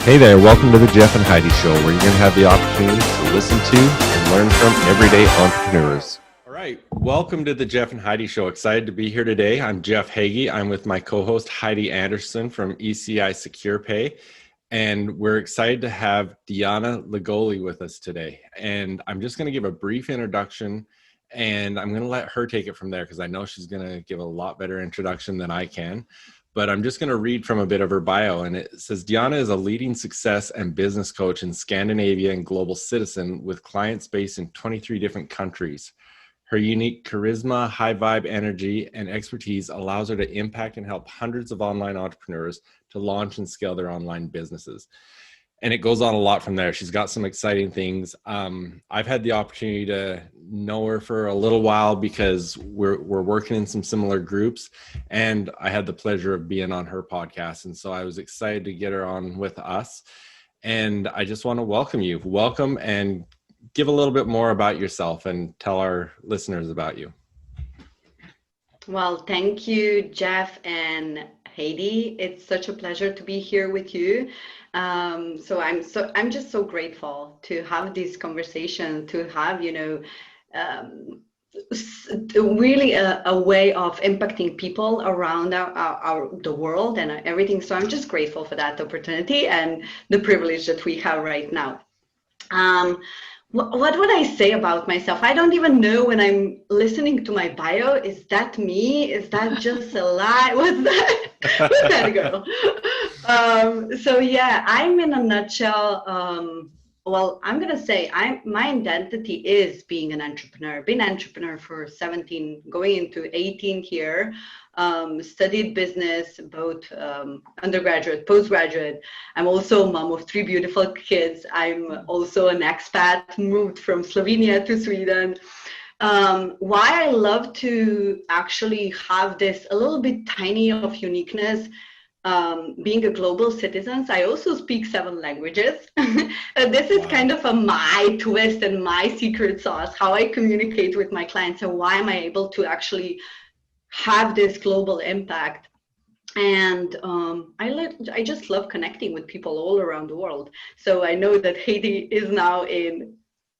Hey there, welcome to the Jeff and Heidi Show, where you're going to have the opportunity to listen to and learn from everyday entrepreneurs. All right, welcome to the Jeff and Heidi Show. Excited to be here today. I'm Jeff Heggie. I'm with my co-host Heidi Anderson from ECI Secure Pay, and we're excited to have Dijana Llugolli with us today. And I'm just going to give a brief introduction, and I'm going to let her take it from there because I know she's going to give a lot better introduction than I can. But I'm just going to read from a bit of her bio, and it says, Dijana is a leading success and business coach in Scandinavia and Global Citizen with clients based in 23 different countries. Her unique charisma, high vibe energy, and expertise allows her to impact and help hundreds of online entrepreneurs to launch and scale their online businesses. And it goes on a lot from there. She's got some exciting things. I've had the opportunity to know her for a little while because we're working in some similar groups, and I had the pleasure of being on her podcast. And so I was excited to get her on with us. And I just want to welcome you. Welcome, and give a little bit more about yourself and tell our listeners about you. Well, thank you, Jeff and Heidi. It's such a pleasure to be here with you. I'm just so grateful to have this conversation, to have, really a way of impacting people around the world and everything. So I'm just grateful for that opportunity and the privilege that we have right now. What would I say about myself? I don't even know when I'm listening to my bio. Is that me? Is that just a lie? What's that? Who's that girl? I'm in a nutshell. I'm going to say my identity is being an entrepreneur. Been an entrepreneur for 17, going into 18 here. Studied business, both undergraduate, postgraduate. I'm also a mom of 3 beautiful kids. I'm also an expat, moved from Slovenia to Sweden. Why I love to actually have this a little bit tiny of uniqueness, being a global citizen. I also speak 7 languages. This is kind of my twist and my secret sauce, how I communicate with my clients and why am I able to actually have this global impact. And I just love connecting with people all around the world. So I know that Heidi is now in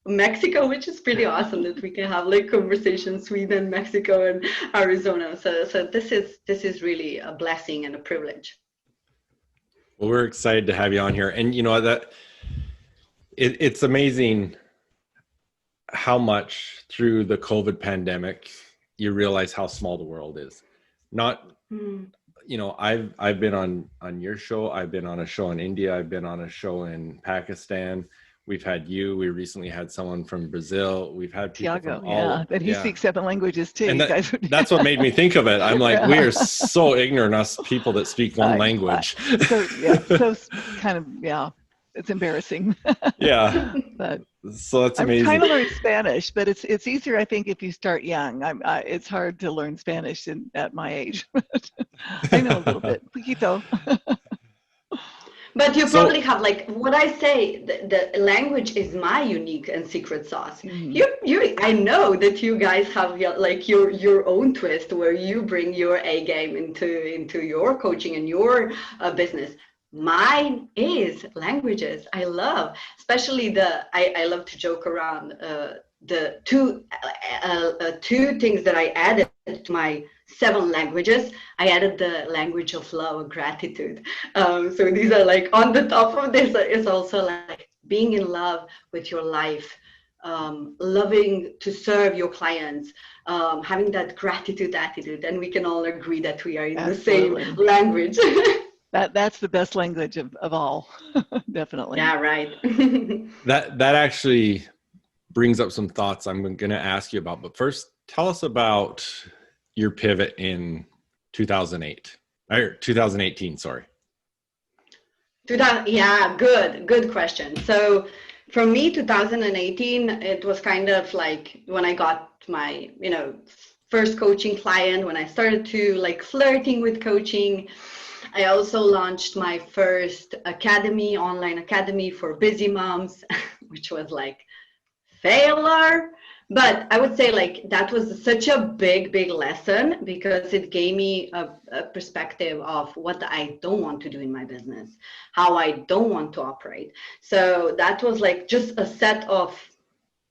Mexico, which is pretty awesome that we can have like conversations, Sweden, Mexico, and Arizona. So this is really a blessing and a privilege. Well, we're excited to have you on here. And you know that it's amazing how much through the COVID pandemic you realize how small the world is. I've been on your show. I've been on a show in India. I've been on a show in Pakistan. We've had you. We recently had someone from Brazil. We've had people from all. And he speaks 7 languages too. And that's what made me think of it. I'm like, we are so ignorant, us people that speak one language. It's embarrassing. Yeah. But so that's amazing. I'm kind of learning Spanish, but it's easier, I think, if you start young. It's hard to learn Spanish at my age. I know a little bit, poquito. But you probably have, like what I say, the language is my unique and secret sauce. Mm-hmm. I know that you guys have your own twist where you bring your A game into your coaching and your business. Mine is languages. I love, especially I love to joke around the two things that I added to my 7 languages. I added the language of love, gratitude. So these are like on the top of this is also like being in love with your life, loving to serve your clients, having that gratitude attitude. And we can all agree that we are in Absolutely. the same language. That's the best language of all. Definitely. Yeah, right. That actually brings up some thoughts I'm going to ask you about. But first, tell us about your pivot in 2018, sorry. Good question. So for me, 2018, it was kind of like when I got my, first coaching client, when I started to like flirting with coaching. I also launched my first online academy for busy moms, which was like failure. But I would say like that was such a big, big lesson because it gave me a perspective of what I don't want to do in my business, how I don't want to operate. So that was like just a set of,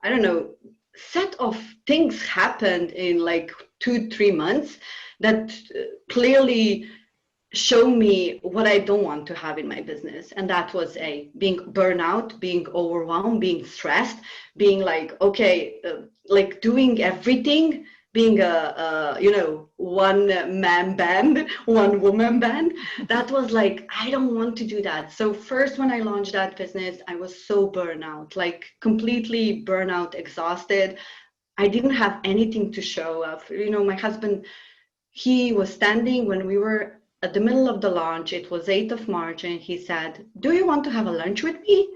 I don't know, set of things happened in like 2-3 months that clearly show me what I don't want to have in my business. And that was being burnout, being overwhelmed, being stressed, being like, okay, like doing everything, being one man band, one woman band. That was like, I don't want to do that. So first, when I launched that business, I was so burnout, like completely burnout, exhausted. I didn't have anything to show of. My husband, he was standing when we were at the middle of the launch. It was 8th of March, and he said, "Do you want to have a lunch with me?"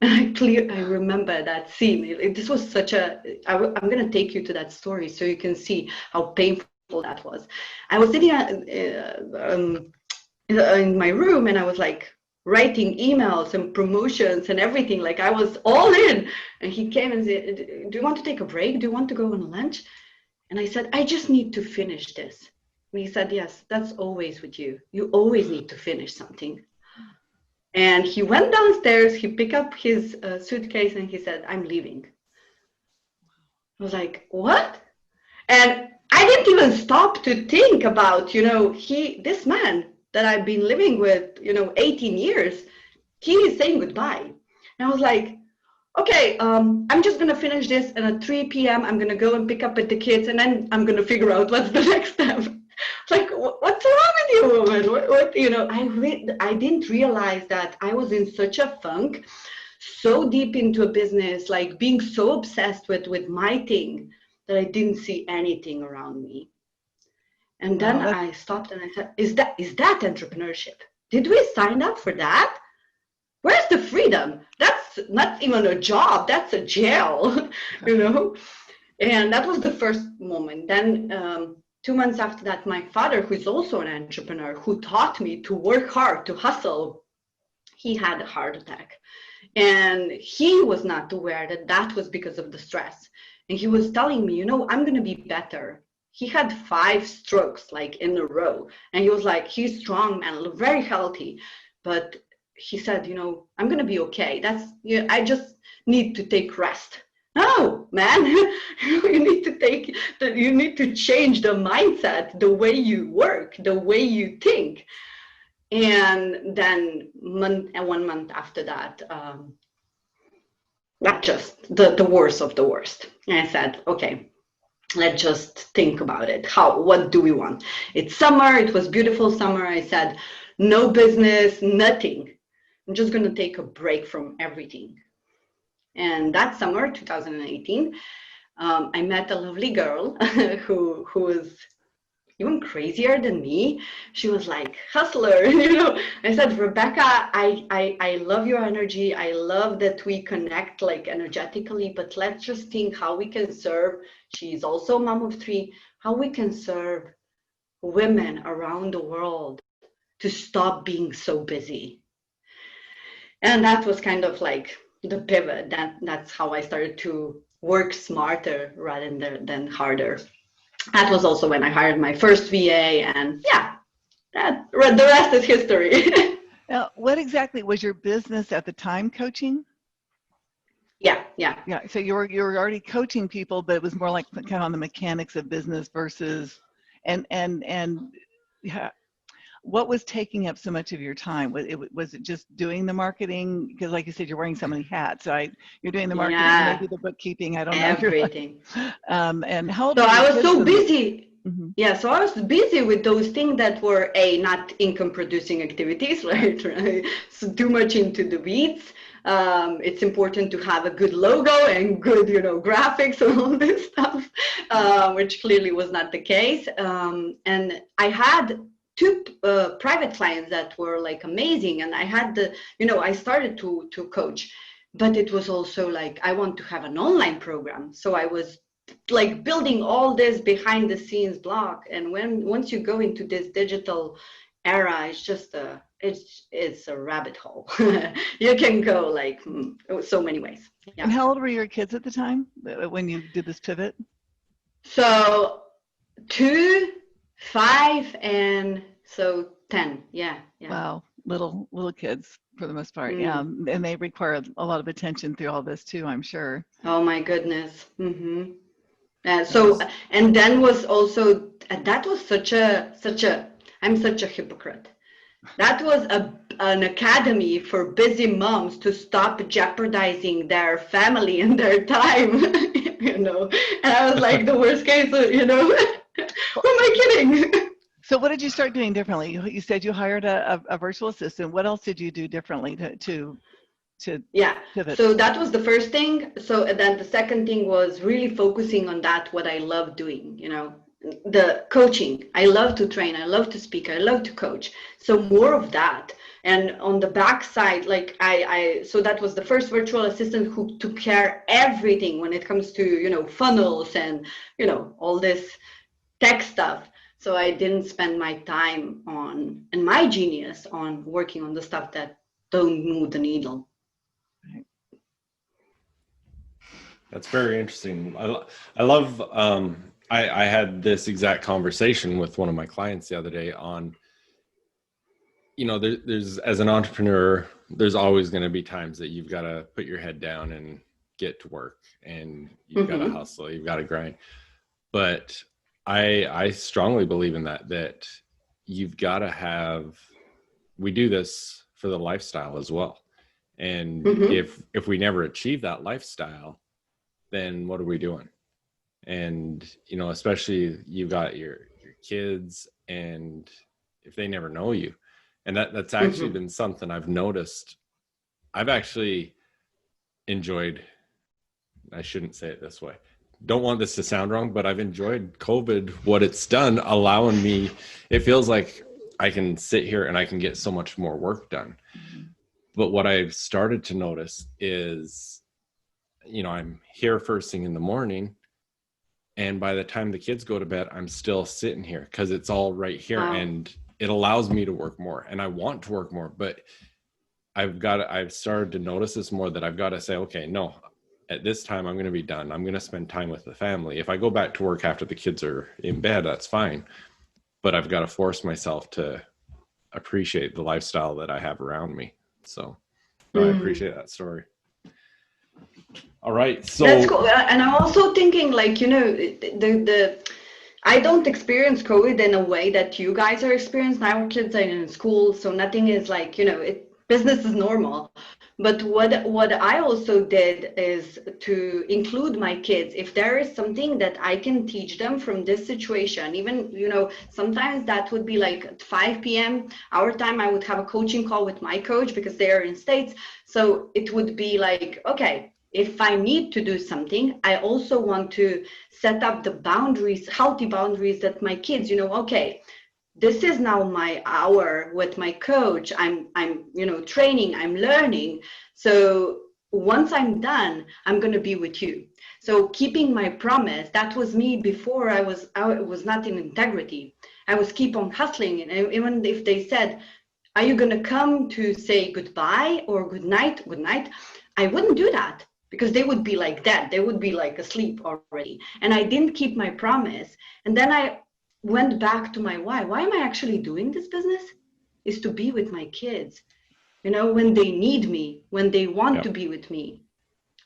And I remember that scene. This was such I'm going to take you to that story so you can see how painful that was. I was sitting in my room, and I was like writing emails and promotions and everything. Like I was all in. And he came and said, "Do you want to take a break? Do you want to go on a lunch?" And I said, "I just need to finish this." And he said, "Yes, that's always with you. You always need to finish something." And he went downstairs, he picked up his suitcase, and he said, "I'm leaving." I was like, "What?" And I didn't even stop to think about, this man that I've been living with, 18 years, he is saying goodbye. And I was like, okay, I'm just going to finish this. And at 3 p.m., I'm going to go and pick up with the kids. And then I'm going to figure out what's the next step. Like, what's wrong with you, woman? I didn't realize that I was in such a funk, so deep into a business, like being so obsessed with my thing that I didn't see anything around me. And then I stopped and I said, is that entrepreneurship? Did we sign up for that? Where's the freedom? That's not even a job. That's a jail, And that was the first moment. Then 2 months after that, my father, who is also an entrepreneur, who taught me to work hard, to hustle, he had a heart attack. And he was not aware that was because of the stress. And he was telling me, I'm going to be better. He had 5 strokes like in a row. And he was like, he's strong, man, very healthy. But he said, I'm going to be okay. I just need to take rest. No, man, you need to change the mindset, the way you work, the way you think. And then 1 month after that, that just the worst of the worst. And I said, okay, let's just think about it. What do we want? It's summer. It was beautiful summer. I said, no business, nothing. I'm just going to take a break from everything. And that summer, 2018, I met a lovely girl who was even crazier than me. She was like, hustler, I said, Rebecca, I love your energy. I love that we connect like energetically, but let's just think how we can serve. She's also a mom of 3, how we can serve women around the world to stop being so busy. And that was kind of like the pivot. That's how I started to work smarter rather than harder. That was also when I hired my first VA, and the rest is history. Now, what exactly was your business at the time? Coaching? Yeah. So you were already coaching people, but it was more like kind of on the mechanics of business versus, and what was taking up so much of your time? Was it just doing the marketing? Because like you said, you're wearing so many hats. You're doing the marketing, maybe the bookkeeping. I don't know. Everything. And how old so I was so busy. Mm-hmm. Yeah, so I was busy with those things that were not income producing activities, right? So too much into the weeds. It's important to have a good logo and good, graphics and all this stuff, which clearly was not the case. And I had 2 private clients that were like amazing, and I had I started to coach, but it was also like I want to have an online program. So I was like building all this behind the scenes block, and once you go into this digital era, it's a rabbit hole. You can go like so many ways. Yeah. And how old were your kids at the time when you did this pivot? So 2, 5, and so 10. Yeah. Wow, little kids for the most part. Yeah, and they require a lot of attention through all this too, I'm sure. Oh my goodness. So and then was also that was such a I'm such a hypocrite. That was an academy for busy moms to stop jeopardizing their family and their time, And I was like, the worst case, Who am I kidding? So what did you start doing differently? You said you hired a virtual assistant. What else did you do differently to pivot? So that was the first thing. So then the second thing was really focusing on what I love doing, the coaching. I love to train, I love to speak, I love to coach. So more of that. And on the back side, like so that was the first virtual assistant who took care everything when it comes to, funnels and, all this tech stuff. So I didn't spend my time and my genius on working on the stuff that don't move the needle. That's very interesting. I love, I had this exact conversation with one of my clients the other day on, there's as an entrepreneur, there's always going to be times that you've got to put your head down and get to work, and you've got to hustle, you've got to grind. But I strongly believe in that you've got to we do this for the lifestyle as well. And if we never achieve that lifestyle, then what are we doing? And, especially you've got your kids, and if they never know you, and that's actually been something I've noticed. I've actually enjoyed, I shouldn't say it this way, don't want this to sound wrong, but I've enjoyed COVID, what it's done, allowing me, it feels like I can sit here and I can get so much more work done. But what I've started to notice is, I'm here first thing in the morning, and by the time the kids go to bed, I'm still sitting here because it's all right here. Wow. And it allows me to work more, and I want to work more, but I've started to notice this more, that I've got to say, okay, no, at this time I'm going to be done. I'm going to spend time with the family. If I go back to work after the kids are in bed, that's fine. But I've got to force myself to appreciate the lifestyle that I have around me. So I appreciate that story. All right. So that's cool. And I'm also thinking, like, I don't experience COVID in a way that you guys are experiencing. Our kids are in school, so nothing is like, business is normal. But what I also did is to include my kids. If there is something that I can teach them from this situation, even, sometimes that would be like at 5 p.m. our time, I would have a coaching call with my coach because they are in States. So it would be like, okay, if I need to do something, I also want to set up the boundaries, healthy boundaries, that my kids, okay, this is now my hour with my coach. I'm training, I'm learning. So once I'm done, I'm going to be with you. So keeping my promise, that was me before I was not in integrity. I was keep on hustling. And even if they said, are you going to come to say goodbye or good night, I wouldn't do that, because they would be like that. They would be like asleep already. And I didn't keep my promise. And then I went back to my why. Why am I actually doing this business? Is to be with my kids, when they need me, when they want to be with me.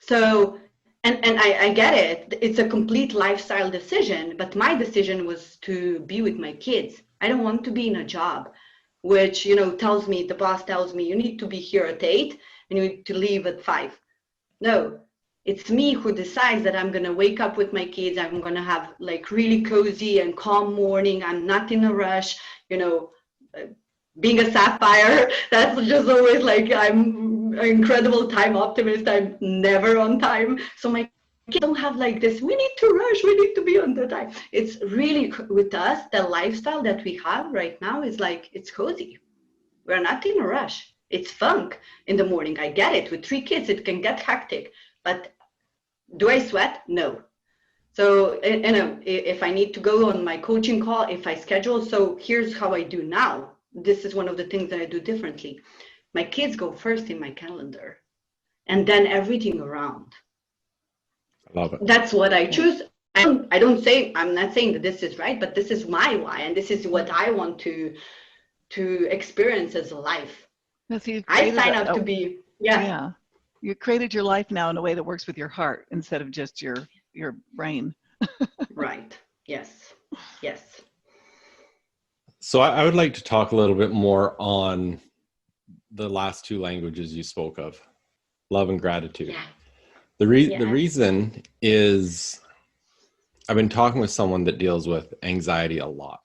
So, and I get it. It's a complete lifestyle decision, but my decision was to be with my kids. I don't want to be in a job, which, the boss tells me, you need to be here at 8 and you need to leave at 5. No, it's me who decides that I'm going to wake up with my kids. I'm going to have like really cozy and calm morning. I'm not in a rush, being a sapphire. That's just always like, I'm an incredible time optimist. I'm never on time. So my kids don't have like this, we need to rush, we need to be on the time. It's really, with us, the lifestyle that we have right now is like, it's cozy. We're not in a rush. It's funk in the morning. I get it. With 3 kids, it can get hectic. But do I sweat? No. So, if I need to go on my coaching call, if I schedule, so here's how I do now. this is one of the things that I do differently. My kids go first in my calendar, and then everything around. I love it. That's what I choose. I'm not saying that this is right, but this is my why, and this is what I want to experience as a life. So I sign up to be, yeah. You created your life now in a way that works with your heart instead of just your brain. Right. Yes. Yes. So I would like to talk a little bit more on the last two languages you spoke of, love and gratitude. Yeah. The reason is I've been talking with someone that deals with anxiety a lot.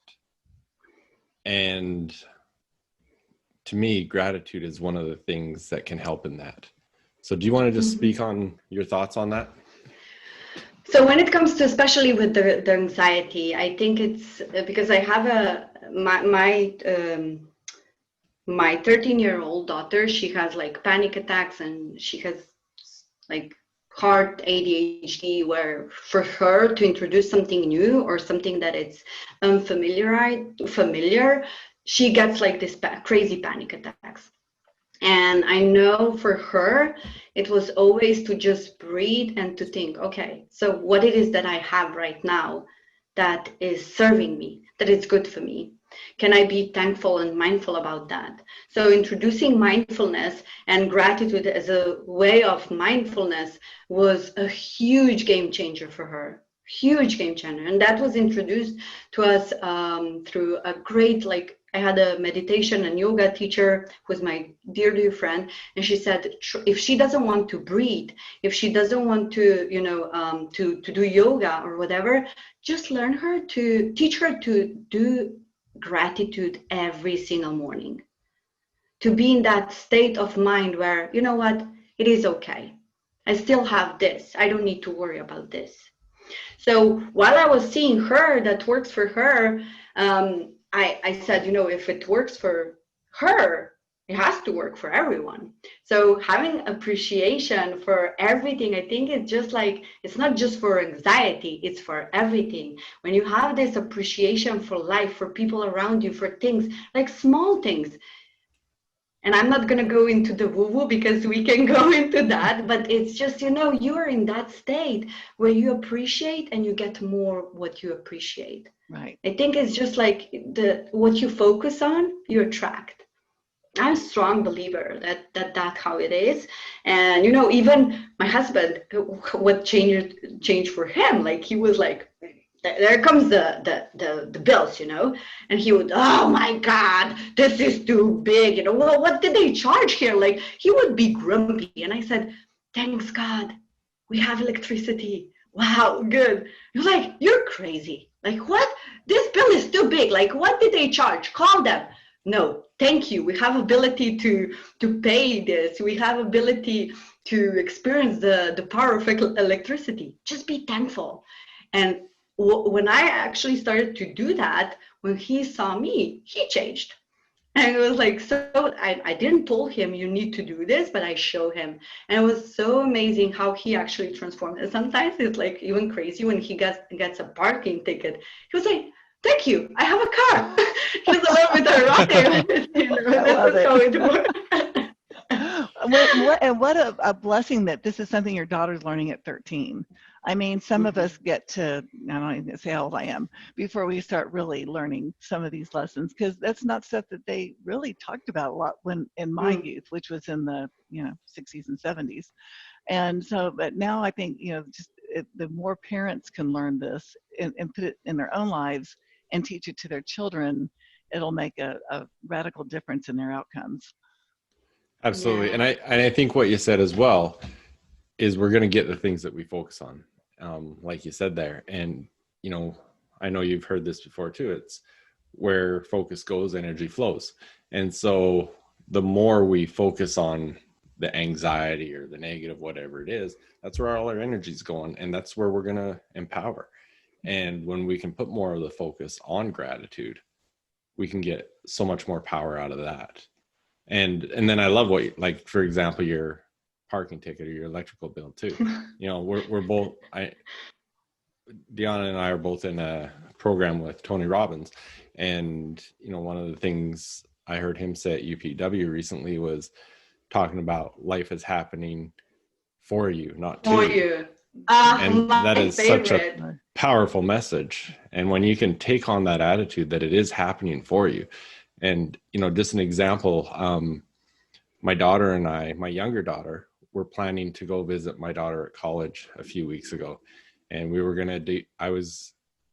And to me, gratitude is one of the things that can help in that. So do you want to just speak on your thoughts on that? So when it comes to, especially with the anxiety, I think it's because I have my 13-year-old daughter, she has like panic attacks, and she has like hard ADHD, where for her to introduce something new or something that it's familiar, she gets like this crazy panic attacks. And I know for her, it was always to just breathe and to think, okay, so what it is that I have right now that is serving me, that is good for me. Can I be thankful and mindful about that? So introducing mindfulness and gratitude as a way of mindfulness was a huge game changer for her. Huge game changer. And that was introduced to us through a great, like, I had a meditation and yoga teacher who was my dear friend, and she said if she doesn't want to breathe, if she doesn't want to, to do yoga or whatever, just teach her to do gratitude every single morning, to be in that state of mind where, you know what, it is okay. I still have this. I don't need to worry about this. So while I was seeing her, that works for her, I said, if it works for her, it has to work for everyone. So having appreciation for everything, I think it's just like, it's not just for anxiety, it's for everything. When you have this appreciation for life, for people around you, for things, like small things. And I'm not going to go into the woo-woo because we can go into that, but it's just, you're in that state where you appreciate and you get more what you appreciate. Right. I think it's just like what you focus on, you attract. I'm a strong believer that's how it is. And, even my husband, what changed for him, like he was like, there comes the bills, and he would, oh my God, this is too big, well, what did they charge here? Like, he would be grumpy. And I said, thanks God, we have electricity. Wow, good. You're like, you're crazy. Like, what? This bill is too big. Like, what did they charge? Call them. No, thank you. We have ability to pay this. We have ability to experience the power of electricity. Just be thankful. And when I actually started to do that, when he saw me, he changed. And it was like, so I didn't tell him you need to do this, but I show him. And it was so amazing how he actually transformed. And sometimes it's like even crazy when he gets a parking ticket. He was like, thank you, I have a car. Just a little bit erotic. That's how it works. And what a blessing that this is something your daughter's learning at 13. I mean, some of us get to, I don't even say how old I am, before we start really learning some of these lessons, because that's not stuff that they really talked about a lot when in my youth, which was in the 60s and 70s. And so, but now I think, the more parents can learn this and put it in their own lives and teach it to their children, it'll make a radical difference in their outcomes. Absolutely. Yeah. And I think what you said as well is we're going to get the things that we focus on, like you said there. And, I know you've heard this before too. It's where focus goes, energy flows. And so the more we focus on the anxiety or the negative, whatever it is, that's where all our energy is going. And that's where we're going to empower. And when we can put more of the focus on gratitude, we can get so much more power out of that. And then I love what, like, for example, your parking ticket or your electrical bill too. We're both, Dijana and I are both in a program with Tony Robbins. And, one of the things I heard him say at UPW recently was talking about life is happening for you, not to For you. you. And My that is favorite. such a powerful message. And when you can take on that attitude that it is happening for you, and, you know, just an example, my daughter and I, my younger daughter, were planning to go visit my daughter at college a few weeks ago. And we were going to do,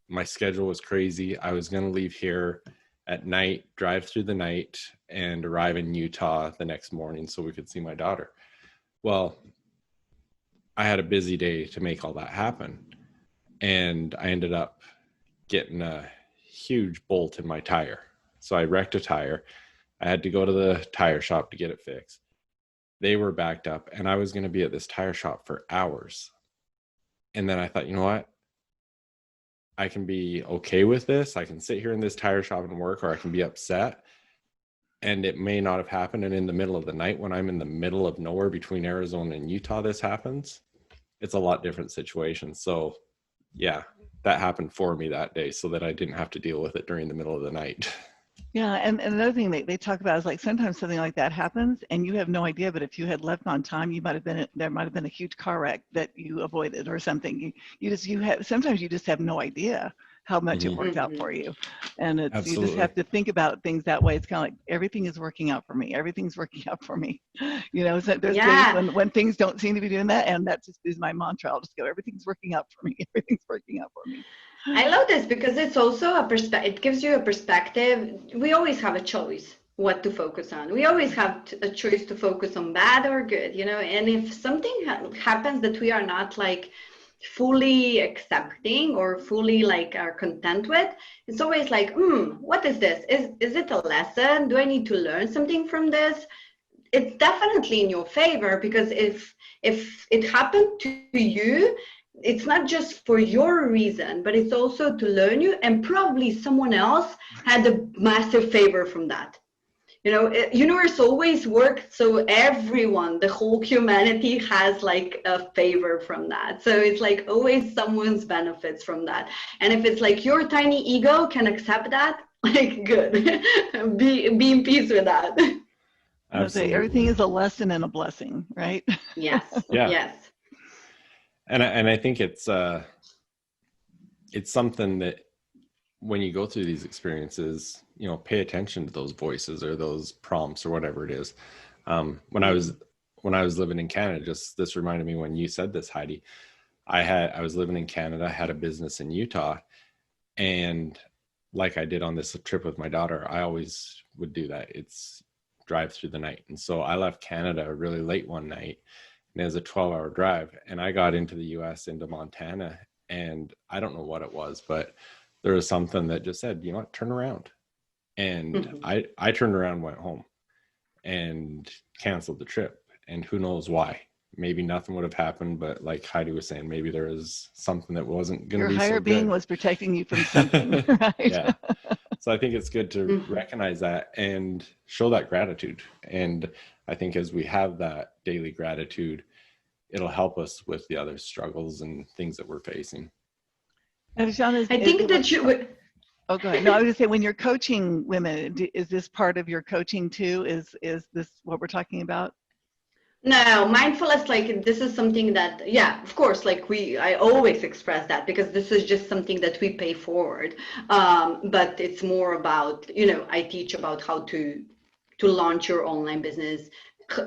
my schedule was crazy. I was going to leave here at night, drive through the night, and arrive in Utah the next morning so we could see my daughter. Well, I had a busy day to make all that happen. And I ended up getting a huge bolt in my tire. So I wrecked a tire. I had to go to the tire shop to get it fixed. They were backed up, and I was going to be at this tire shop for hours. And then I thought, you know what? I can be okay with this. I can sit here in this tire shop and work, or I can be upset. And it may not have happened. And in the middle of the night, when I'm in the middle of nowhere between Arizona and Utah, this happens. It's a lot different situation. So yeah, that happened for me that day so that I didn't have to deal with it during the middle of the night. Yeah, and another thing they talk about is like sometimes something like that happens and you have no idea, but if you had left on time, there might have been a huge car wreck that you avoided or something. Sometimes you just have no idea how much it worked out for you. And you just have to think about things that way. It's kind of like everything is working out for me. Everything's working out for me. You know, so there's days when things don't seem to be doing that, and that just is my mantra. I'll just go, everything's working out for me. Everything's working out for me. I love this because it's also it gives you a perspective. We always have a choice what to focus on. We always have a choice to focus on bad or good, you know, and if something happens that we are not like fully accepting or fully like are content with, it's always like, what is this? Is it a lesson? Do I need to learn something from this? It's definitely in your favor, because if it happened to you, it's not just for your reason, but it's also to learn you, and probably someone else had a massive favor from that. You know, universe always works, so everyone, the whole humanity has like a favor from that. So it's like always someone's benefits from that. And if it's like your tiny ego can accept that, like good, be in peace with that. Absolutely. Everything is a lesson and a blessing, right? Yes. Yeah. Yes. And I think it's something that when you go through these experiences, you know, pay attention to those voices or those prompts or whatever it is. When I was living in Canada, just this reminded me when you said this, Heidi. I was living in Canada, I had a business in Utah, and like I did on this trip with my daughter, I always would do that. It's drive through the night. And so I left Canada really late one night, and it was a 12-hour drive, and I got into the US, into Montana, and I don't know what it was, but there was something that just said, you know what, turn around. And I turned around and went home and canceled the trip. And who knows why? Maybe nothing would have happened, but like Heidi was saying, maybe there was something that wasn't going to be so good. Your higher being was protecting you from something, right? Yeah. So I think it's good to recognize that and show that gratitude. And I think as we have that daily gratitude, it'll help us with the other struggles and things that we're facing. I think that you would. Oh, go ahead. No, I was going to say, when you're coaching women, is this part of your coaching too? Is this what we're talking about? No, mindfulness, like this is something that, yeah, of course, like I always express that because this is just something that we pay forward. But it's more about, you know, I teach about how to launch your online business.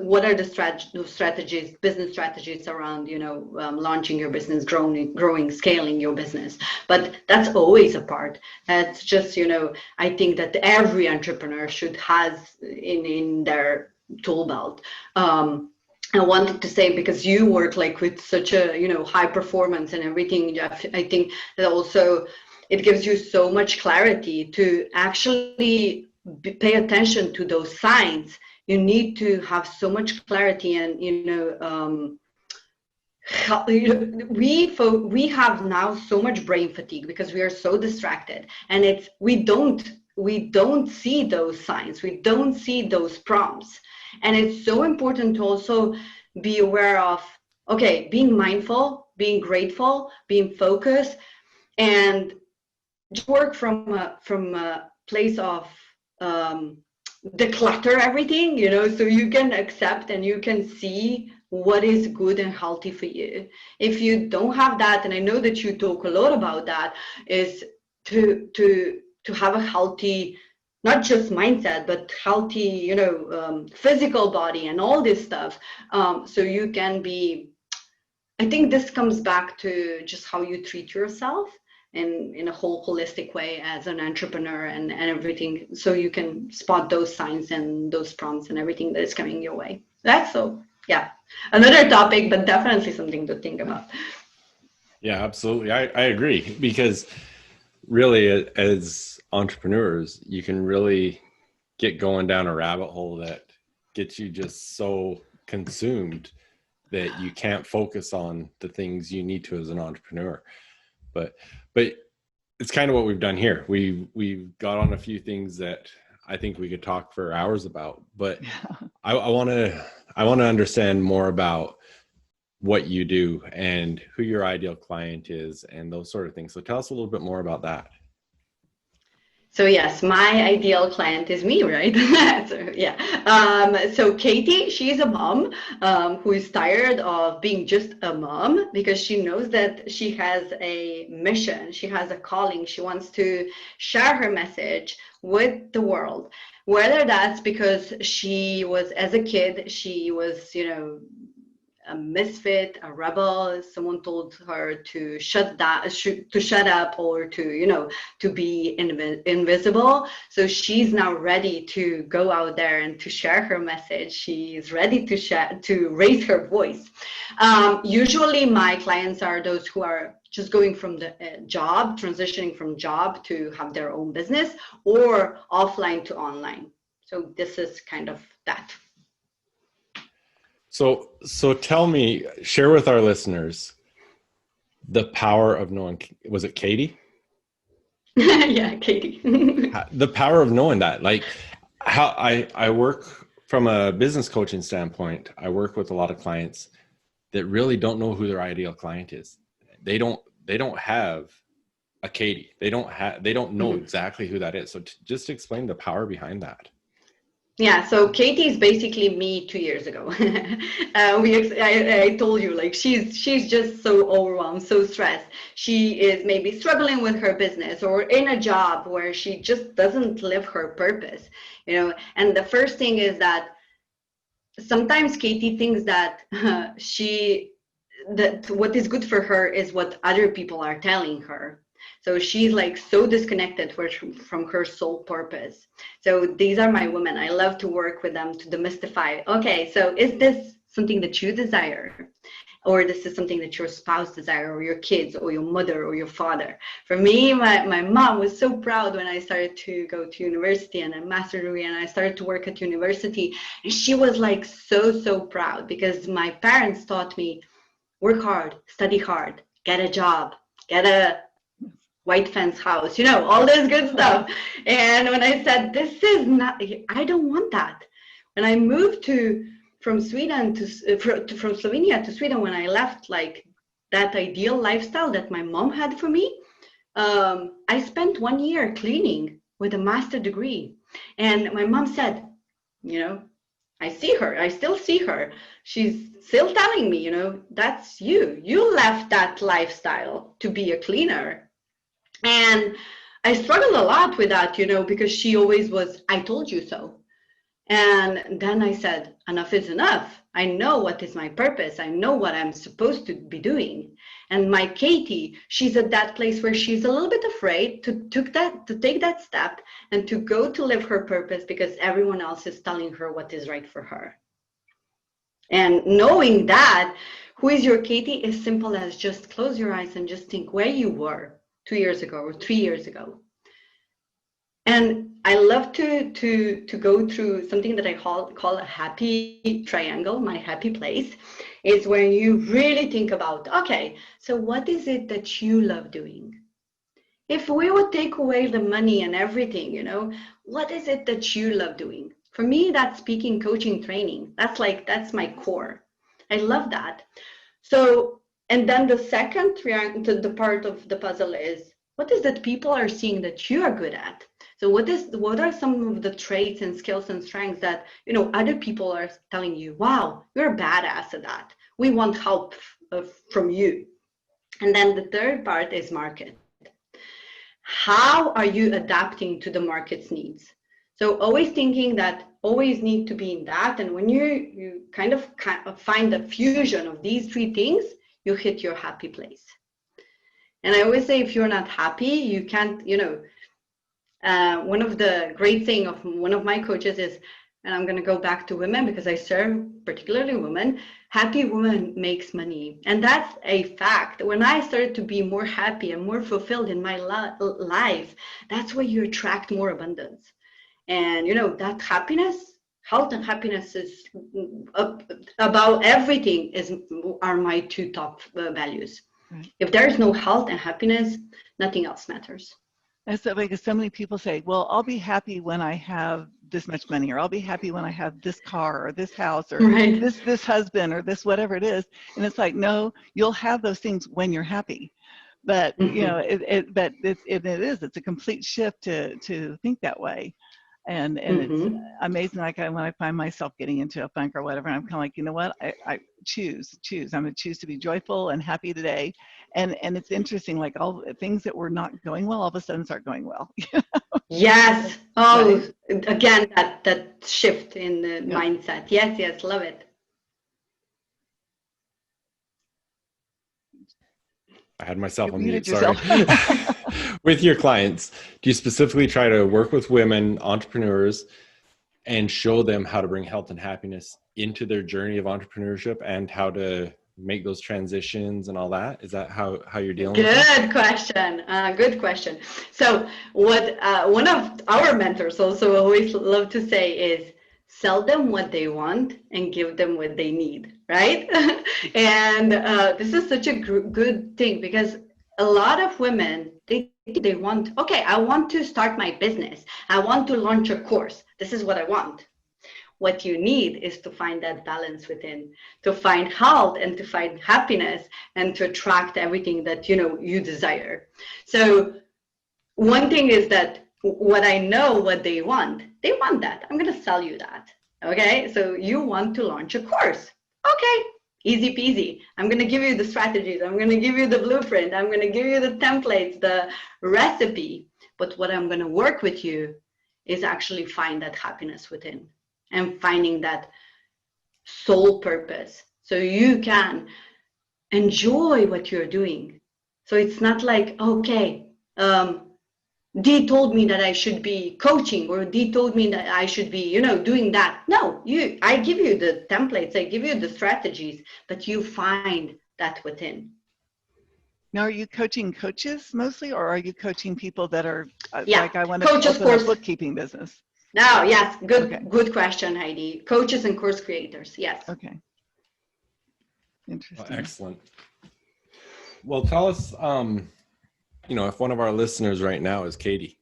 What are the strategies, business strategies around, you know, launching your business, growing, scaling your business. But that's always a part. That's just, you know, I think that every entrepreneur should has in their tool belt. I wanted to say, because you work like with such a, you know, high performance and everything, Jeff, I think that also it gives you so much clarity to actually pay attention to those signs. You need to have so much clarity, and we have now so much brain fatigue because we are so distracted, and we don't see those signs, we don't see those prompts, and it's so important to also be aware of, okay, being mindful, being grateful, being focused, and just work from a place of declutter everything, so you can accept and you can see what is good and healthy for you. If you don't have that, and I know that you talk a lot about that, is to have a healthy, not just mindset, but healthy, physical body and all this stuff. So you can be, I think this comes back to just how you treat yourself in a whole holistic way as an entrepreneur and everything. So you can spot those signs and those prompts and everything that is coming your way. Yeah, another topic, but definitely something to think about. Yeah, absolutely. I agree, because really as entrepreneurs, you can really get going down a rabbit hole that gets you just so consumed that you can't focus on the things you need to as an entrepreneur. But it's kind of what we've done here. We've got on a few things that I think we could talk for hours about, but I want to understand more about what you do and who your ideal client is and those sort of things. So tell us a little bit more about that. So yes, my ideal client is me, right? So Katie, she's a mom who is tired of being just a mom, because she knows that she has a mission, she has a calling, she wants to share her message with the world. Whether that's because she was, as a kid, she was, a misfit, a rebel. Someone told her to shut up, or to be invisible. So she's now ready to go out there and to share her message. She's ready to raise her voice. Usually my clients are those who are just going from the job, transitioning from job to have their own business, or offline to online. So this is kind of that. So tell me, share with our listeners the power of knowing. Was it Katie? Yeah, Katie. The power of knowing that, like how I work from a business coaching standpoint. I work with a lot of clients that really don't know who their ideal client is. They don't have a Katie. They don't know exactly who that is. So just explain the power behind that. Yeah, so Katie is basically me 2 years ago. I told you, like, she's just so overwhelmed, so stressed. She is maybe struggling with her business or in a job where she just doesn't live her purpose, And the first thing is that sometimes Katie thinks that that what is good for her is what other people are telling her. So she's like so disconnected from her soul purpose. So these are my women. I love to work with them to demystify. Okay, so is this something that you desire? Or this is something that your spouse desire, or your kids, or your mother, or your father? For me, my mom was so proud when I started to go to university and a master's degree, and I started to work at university. And she was like so proud, because my parents taught me, work hard, study hard, get a job, get a white fence house, all this good stuff. And when I said, this is not, I don't want that. When I moved from Slovenia to Sweden, when I left like that ideal lifestyle that my mom had for me, I spent 1 year cleaning with a master's degree. And my mom said, I still see her. She's still telling me, that's you left that lifestyle to be a cleaner. And I struggled a lot with that, because she always was, I told you so. And then I said, enough is enough. I know what is my purpose. I know what I'm supposed to be doing. And my Katie, she's at that place where she's a little bit afraid to take that step and to go to live her purpose, because everyone else is telling her what is right for her. And knowing that, who is your Katie, is simple as just close your eyes and just think where you were 2 years ago or 3 years ago. And I love to go through something that I call a happy triangle. My happy place is when you really think about, okay, so what is it that you love doing? If we would take away the money and everything, what is it that you love doing? For me, that's speaking, coaching, training. That's my core. I love that. So, and then the second triangle, the part of the puzzle is, what is that people are seeing that you are good at? So what are some of the traits and skills and strengths that, other people are telling you, wow, you're a badass at that. We want help from you. And then the third part is market. How are you adapting to the market's needs? So always thinking that always need to be in that. And when you kind of find the fusion of these three things, you hit your happy place. And I always say, if you're not happy, you can't, one of the great thing of one of my coaches is, and I'm going to go back to women because I serve particularly women, happy woman makes money. And that's a fact. When I started to be more happy and more fulfilled in my life, that's where you attract more abundance. And, that happiness, health and happiness is about everything are my two top values. Right. If there is no health and happiness, nothing else matters. That's so, because so many people say, well, I'll be happy when I have this much money, or I'll be happy when I have this car or this house or right. this husband or this whatever it is. And it's like, no, you'll have those things when you're happy. But, it's a complete shift to think that way. And it's amazing. Like when I find myself getting into a funk or whatever, I'm kind of like, you know what? I choose. I'm going to choose to be joyful and happy today. And it's interesting, like all the things that were not going well, all of a sudden start going well. Yes. Oh, right. Again, that shift in the mindset. Yes. Love it. I had myself on mute, sorry. With your clients, do you specifically try to work with women, entrepreneurs, and show them how to bring health and happiness into their journey of entrepreneurship and how to make those transitions and all that? Is that how you're dealing with it? Good question. So what one of our mentors also always love to say is, sell them what they want and give them what they need, right? And this is such a good thing, because a lot of women, they want, okay, I want to start my business. I want to launch a course. This is what I want. What you need is to find that balance within, to find health and to find happiness and to attract everything that, you desire. So one thing is that what I know what they want that. I'm going to sell you that. Okay. So you want to launch a course. Okay. Easy peasy. I'm going to give you the strategies. I'm going to give you the blueprint. I'm going to give you the templates, the recipe. But what I'm going to work with you is actually find that happiness within and finding that soul purpose so you can enjoy what you're doing. So it's not like, okay, Dee told me that I should be coaching, or Dee told me that I should be, doing that. No, I give you the templates, I give you the strategies, but you find that within. Now, are you coaching coaches mostly, or are you coaching people that are like, I want to open a bookkeeping business? No, yes, good question, Heidi. Coaches and course creators, yes. Okay. Interesting. Excellent. Well, tell us, if one of our listeners right now is Katie,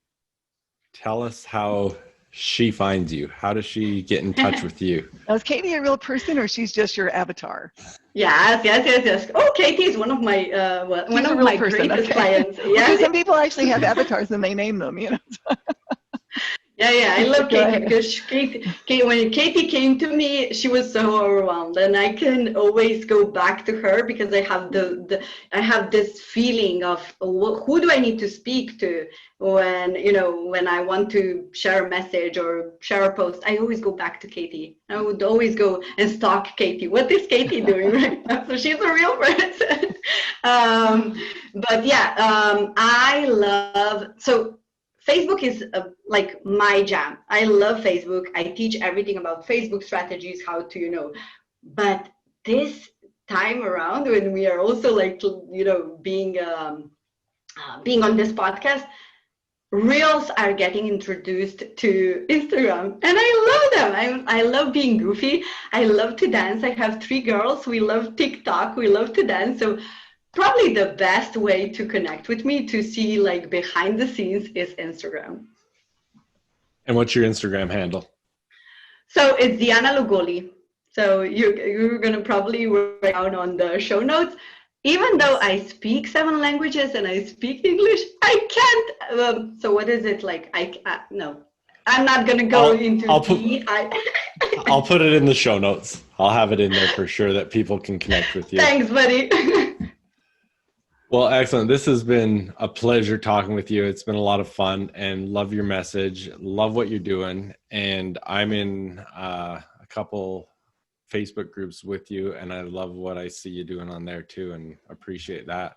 tell us how she finds you. How does she get in touch with you? Now, is Katie a real person, or she's just your avatar? Yes. Oh, Katie is one of my greatest clients. Yeah. Because some people actually have avatars and they name them, Yeah, I love Katie because when Katie came to me, she was so overwhelmed, and I can always go back to her because I have I have this feeling of who do I need to speak to when I want to share a message or share a post. I always go back to Katie. I would always go and stalk Katie. What is Katie doing right now? So she's a real person. I love Facebook is like my jam. I love Facebook. I teach everything about Facebook strategies, how to, but this time around when we are also being on this podcast, Reels are getting introduced to Instagram, and I love them. I love being goofy. I love to dance. I have 3 girls. We love TikTok. We love to dance. So probably the best way to connect with me, to see behind the scenes, is Instagram. And what's your Instagram handle? So it's Dijana Llugolli. So you're going to probably write down on the show notes. even though I speak 7 languages and I speak English, I can't. So what is it like? No, I'm not gonna go into I'll put it in the show notes. I'll have it in there for sure that people can connect with you. Thanks, buddy. Well, excellent. This has been a pleasure talking with you. It's been a lot of fun, and love your message. Love what you're doing. And I'm in a couple Facebook groups with you, and I love what I see you doing on there too, and appreciate that.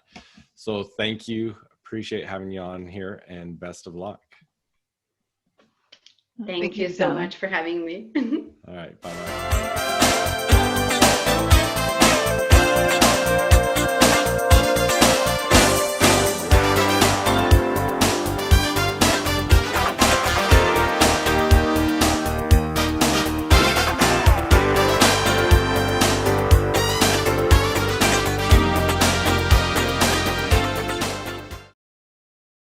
So thank you. Appreciate having you on here, and best of luck. Thank you so much for having me. All right. Bye-bye.